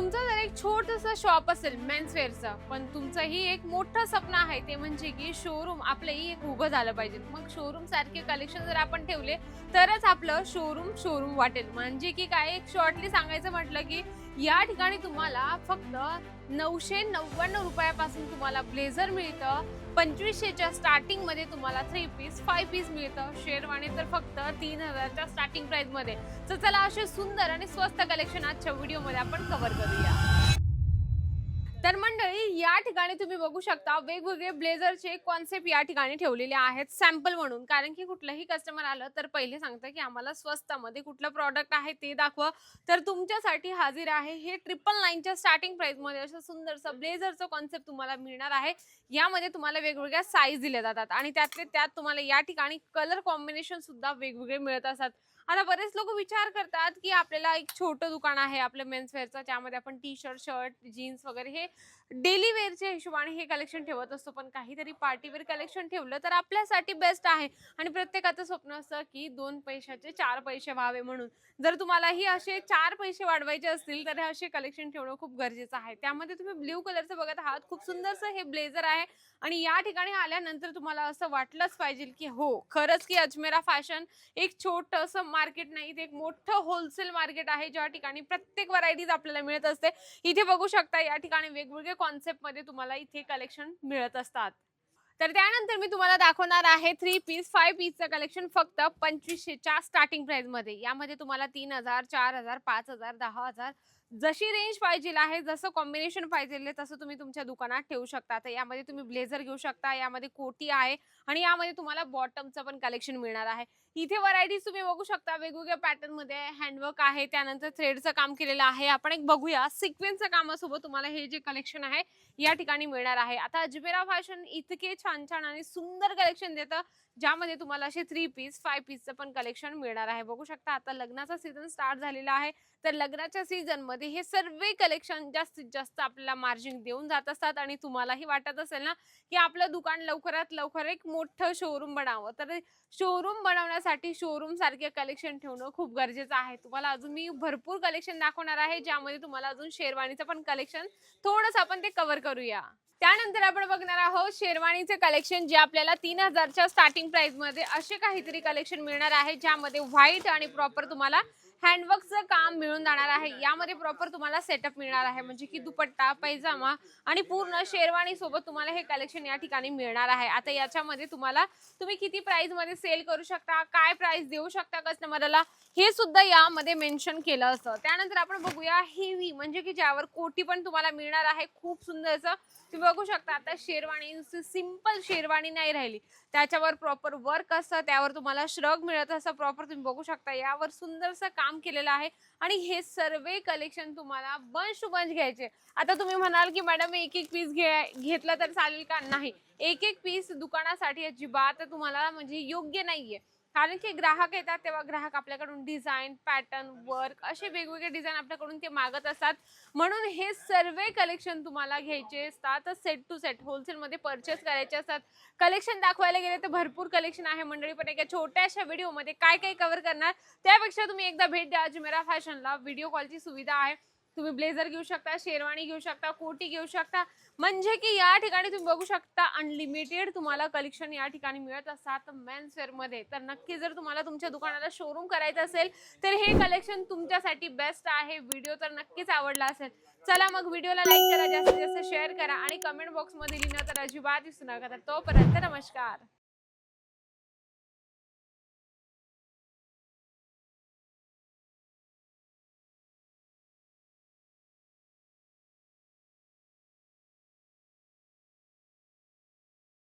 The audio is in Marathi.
तुमचं जर एक छोटंसं शॉप असेल मेन्सवेअरचं, पण तुमचंही एक मोठं स्वप्न आहे ते म्हणजे की शोरूम आपलंही एक उभं झालं पाहिजे. मग शोरूम सारखे कलेक्शन जर आपण ठेवले तरच आपलं शोरूम शोरूम वाटेल. म्हणजे की काय, एक शॉर्टली सांगायचं म्हटलं की या ठिकाणी तुम्हाला फक्त 999 रुपयापासून तुम्हाला ब्लेझर मिळतं. 2500च्या स्टार्टिंग मध्ये तुम्हाला 3 पीस 5 पीस मिळतं. शेरवानी तर फक्त 3000च्या स्टार्टिंग प्राइस मध्ये. तर चला असे सुंदर आणि स्वस्त कलेक्शन आजच्या व्हिडिओमध्ये आपण कव्हर करूया. तर मंडळी, या ठिकाणी तुम्ही बघू शकता वेगवेगळे ब्लेझरचे कॉन्सेप्ट या ठिकाणी ठेवलेले आहेत सॅम्पल म्हणून. कारण की कुठलंही कस्टमर आलं तर पहिले सांगतं की आम्हाला स्वस्तामध्ये कुठलं प्रॉडक्ट आहे ते दाखवा. तर तुमच्यासाठी हाजीर आहे हे 999च्या स्टार्टिंग प्राइस मध्ये असं सुंदरसं ब्लेझरचं कॉन्सेप्ट तुम्हाला मिळणार आहे. यामध्ये तुम्हाला वेगवेगळ्या साईज दिल्या जातात आणि त्यातले त्यात तुम्हाला या ठिकाणी कलर कॉम्बिनेशन सुद्धा वेगवेगळे मिळत असतात. आता बरेच लोक विचार करतात की आपल्याला एक छोटं दुकान आहे आपलं मेन्सवेअरचं, त्यामध्ये आपण टी शर्ट, शर्ट, जीन्स वगैरे हे डेली वेअरच्या हिशोबाने हे कलेक्शन ठेवत असतो. पण काहीतरी पार्टीवेअर कलेक्शन ठेवलं तर आपल्यासाठी बेस्ट आहे. आणि प्रत्येकाचं स्वप्न असतं की 2 पैशाचे 4 पैसे व्हावे म्हणून. जर तुम्हालाही असे 4 पैसे वाढवायचे असतील तर हे असे कलेक्शन ठेवणं खूप गरजेचं आहे. त्यामध्ये तुम्ही ब्ल्यू कलरचं बघत आहात, खूप सुंदरसं हे ब्लेझर आहे. आणि या ठिकाणी आल्यानंतर तुम्हाला असं वाटलंच पाहिजे की हो, खरंच की अजमेरा फॅशन एक छोटंसं मार्केट नाही, ते एक मोठं होलसेल मार्केट आहे, ज्या ठिकाणी प्रत्येक व्हरायटीज आपल्याला मिळत असते. इथे बघू शकता या ठिकाणी वेगवेगळे कॉन्सेप्ट मध्ये तुम्हाला इथे कलेक्शन मिळत असतात. तर त्यानंतर मी तुम्हाला दाखवणार आहे 3 पीस 5 पीसचं कलेक्शन फक्त 2500च्या स्टार्टिंग प्राइस मध्ये. यामध्ये तुम्हाला 3000, 4000, 5000, 10000 जशी रेंज पाहिजे आहे, जसं कॉम्बिनेशन पाहिजे तसं तुम्ही तुमच्या दुकानात ठेवू शकता. तर यामध्ये तुम्ही ब्लेझर घेऊ शकता, यामध्ये कोटी आहे आणि यामध्ये तुम्हाला बॉटमचं पण कलेक्शन मिळणार आहे. इथे व्हरायटीज तुम्ही बघू शकता, वेगवेगळ्या पॅटर्न मध्ये हँडवर्क आहे, त्यानंतर थ्रेडचं काम केलेलं आहे. आपण एक बघूया सिक्वेन्सच्या कामासोबत तुम्हाला हे जे कलेक्शन आहे या ठिकाणी मिळणार आहे. आता अजमेरा फॅशन इतके छान छान आणि सुंदर कलेक्शन देतं, ज्यामध्ये तुम्हाला असे 3 पीस 5 पीसचं पण कलेक्शन मिळणार आहे. बघू शकता आता लग्नाचा सीझन स्टार्ट झालेला आहे, तर लग्नाच्या सीझन मध्ये हे सर्व कलेक्शन जास्तीत जास्त आपल्याला मार्जिन देऊन जात असतात. आणि तुम्हालाही वाटत असेल ना की आपलं दुकान लवकरात लवकर एक मोठं शोरूम बनावं, तर शोरूम बनवण्यासाठी शोरूम सारखे कलेक्शन ठेवणं खूप गरजेचं आहे. तुम्हाला अजून मी भरपूर कलेक्शन दाखवणार आहे, ज्यामध्ये तुम्हाला अजून शेरवानीचं पण कलेक्शन थोडंसं आपण ते कव्हर करूया. त्यानंतर आपण बघणार आहोत शेरवानीचे कलेक्शन, जे आपल्याला 3000च्या स्टार्टिंग प्राइस मध्ये असे काहीतरी कलेक्शन मिळणार आहे, ज्यामध्ये व्हाईट आणि प्रॉपर तुम्हाला हँडवर्कचं काम मिळून जाणार आहे. यामध्ये प्रॉपर तुम्हाला सेटअप मिळणार आहे, म्हणजे की दुपट्टा, पैजामा आणि पूर्ण शेरवानी सोबत तुम्हाला हे कलेक्शन या ठिकाणी मिळणार आहे. आता याच्यामध्ये तुम्ही किती प्राइस मध्ये सेल करू शकता, काय प्राइस देऊ शकता कस्टमरला, हे सुद्धा यामध्ये मेन्शन केलं असतं. त्यानंतर आपण बघूया हेवी, म्हणजे की ज्यावर कोटी पण तुम्हाला मिळणार आहे. खूप सुंदर असं तुम्ही बघू शकता. आता शेरवानी सिंपल शेरवानी नाही राहिली, त्याच्यावर प्रॉपर वर्क असतं, त्यावर तुम्हाला श्रग मिळत असं प्रॉपर तुम्ही बघू शकता. यावर सुंदरसं काम केलेलं आहे आणि हे सर्व कलेक्शन तुम्हाला बंच टू बंच घ्यायचे. आता तुम्ही म्हणाल की मॅडम एक एक पीस घेतला तर चालेल का? नाही, एक एक पीस दुकानासाठी अजिबात तुम्हाला म्हणजे योग्य नाहीये. कारण की ग्राहक येतात तेव्हा ग्राहक आपल्याकडून डिझाईन, पॅटर्न, वर्क असे वेगवेगळे डिझाईन आपल्याकडून ते मागत असतात. म्हणून हे सर्व कलेक्शन तुम्हाला घ्यायचे असतात, सेट टू सेट होलसेलमध्ये परचेस करायचे असतात. कलेक्शन दाखवायला गेले तर भरपूर कलेक्शन आहे मंडळी, पण एका छोट्याशा व्हिडिओमध्ये काय काय कव्हर करणार, त्यापेक्षा तुम्ही एकदा भेट द्या अजमेरा फॅशनला. व्हिडिओ कॉलची सुविधा आहे, तुम्ही ब्लेझर घेऊ शकता, शेरवानी घेऊ शकता, कोटी घेऊ शकता. म्हणजे की या ठिकाणी तुम्ही बघू शकता अनलिमिटेड तुम्हाला कलेक्शन या ठिकाणी मिळत असतात मेन्सवेअर मध्ये. तर नक्की जर तुम्हाला तुमच्या दुकानाला शोरूम करायचं असेल तर हे कलेक्शन तुमच्यासाठी बेस्ट आहे. व्हिडिओ तर नक्कीच आवडला असेल. चला मग व्हिडिओला लाईक करा, जास्तीत जास्त शेअर करा आणि कमेंट बॉक्स मध्ये लिहिणं तर अजिबात विसरू नका. तर तोपर्यंत नमस्कार.